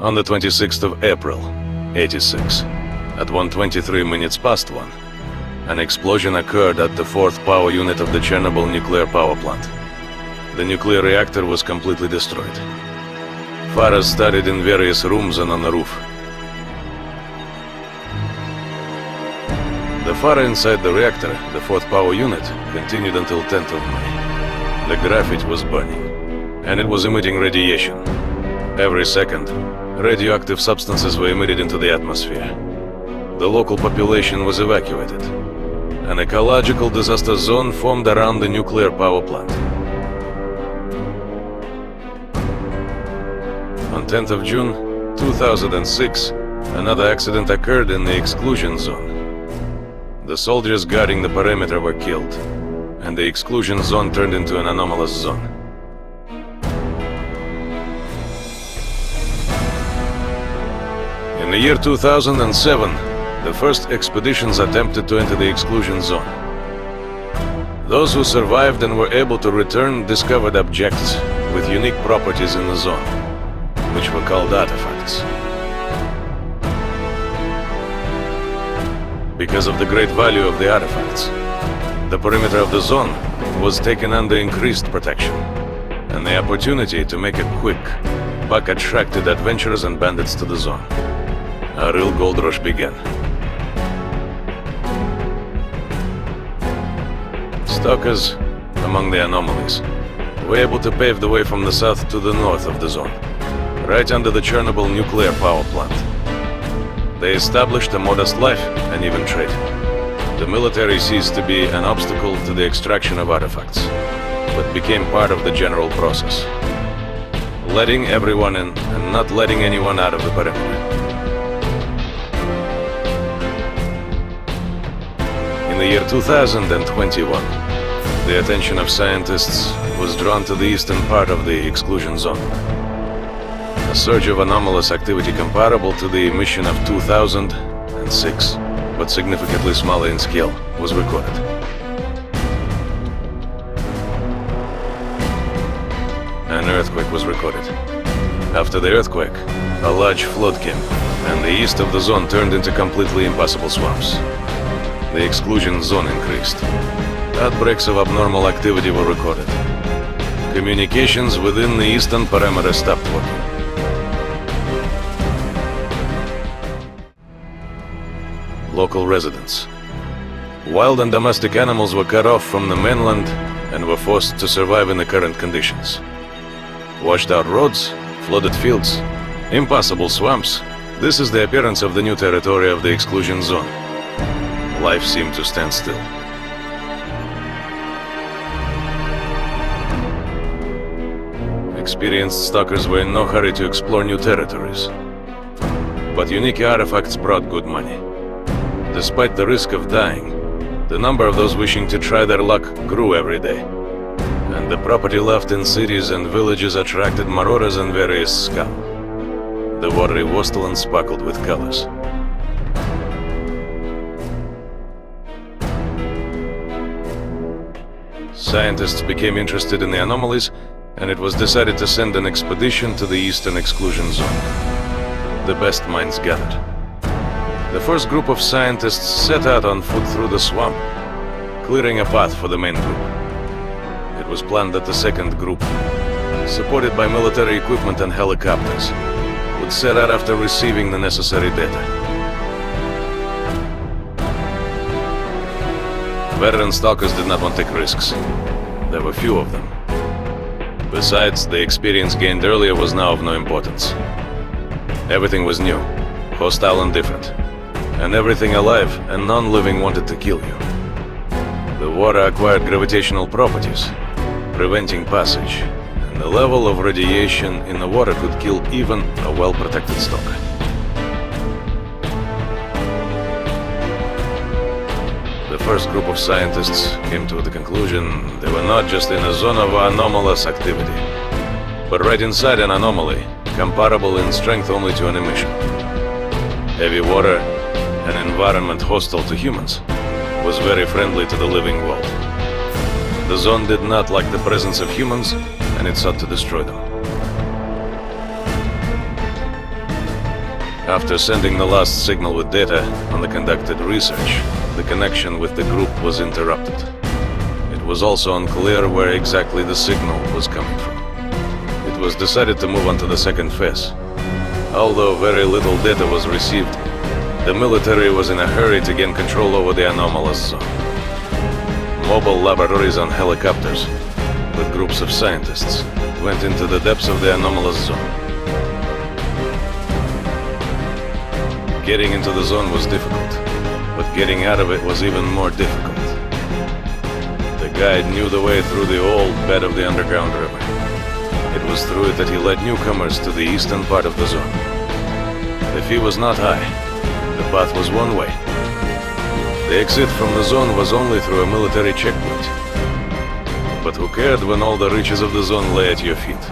On the 26th of April, 86, at 1:23 minutes past 1, an explosion occurred at the fourth power unit of the Chernobyl nuclear power plant. The nuclear reactor was completely destroyed. Fires started in various rooms and on the roof. The fire inside the reactor, the fourth power unit, continued until 10th of May. The graphite was burning, and it was emitting radiation. Every second, radioactive substances were emitted into the atmosphere. The local population was evacuated. An ecological disaster zone formed around the nuclear power plant. On 10th of June, 2006, another accident occurred in the exclusion zone. The soldiers guarding the perimeter were killed, and the exclusion zone turned into an anomalous zone. In the year 2007, the first expeditions attempted to enter the exclusion zone. Those who survived and were able to return discovered objects with unique properties in the zone, which were called artifacts. Because of the great value of the artifacts, the perimeter of the zone was taken under increased protection, and the opportunity to make a quick buck attracted adventurers and bandits to the zone. A real gold rush began. Stalkers, among the anomalies, were able to pave the way from the south to the north of the zone, right under the Chernobyl nuclear power plant. They established a modest life and even trade. The military ceased to be an obstacle to the extraction of artifacts, but became part of the general process, letting everyone in and not letting anyone out of the perimeter. In the year 2021, the attention of scientists was drawn to the eastern part of the exclusion zone. A surge of anomalous activity comparable to the emission of 2006, but significantly smaller in scale, was recorded. An earthquake was recorded. After the earthquake, a large flood came, and the east of the zone turned into completely impassable swamps. The exclusion zone increased. Outbreaks of abnormal activity were recorded. Communications within the eastern perimeter stopped working. Local residents. Wild and domestic animals were cut off from the mainland and were forced to survive in the current conditions. Washed out roads, flooded fields, impassable swamps. This is the appearance of the new territory of the exclusion zone. Life seemed to stand still. Experienced stalkers were in no hurry to explore new territories. But unique artifacts brought good money. Despite the risk of dying, the number of those wishing to try their luck grew every day. And the property left in cities and villages attracted marauders and various scum. The watery wasteland sparkled with colors. Scientists became interested in the anomalies, and it was decided to send an expedition to the eastern exclusion zone. The best minds gathered. The first group of scientists set out on foot through the swamp, clearing a path for the main group. It was planned that the second group, supported by military equipment and helicopters, would set out after receiving the necessary data. Veteran stalkers did not want to take risks. There were few of them. Besides, the experience gained earlier was now of no importance. Everything was new, hostile and different. And everything alive and non-living wanted to kill you. The water acquired gravitational properties, preventing passage, and the level of radiation in the water could kill even a well-protected stalker. The first group of scientists came to the conclusion they were not just in a zone of anomalous activity, but right inside an anomaly, comparable in strength only to an emission. Heavy water, an environment hostile to humans, was very friendly to the living world. The zone did not like the presence of humans, and it sought to destroy them. After sending the last signal with data on the conducted research, the connection with the group was interrupted. It was also unclear where exactly the signal was coming from. It was decided to move on to the second phase. Although very little data was received, the military was in a hurry to gain control over the anomalous zone. Mobile laboratories on helicopters, with groups of scientists, went into the depths of the anomalous zone. Getting into the zone was difficult, but getting out of it was even more difficult. The guide knew the way through the old bed of the underground river. It was through it that he led newcomers to the eastern part of the zone. The fee was not high. The path was one way. The exit from the zone was only through a military checkpoint. But who cared when all the riches of the zone lay at your feet?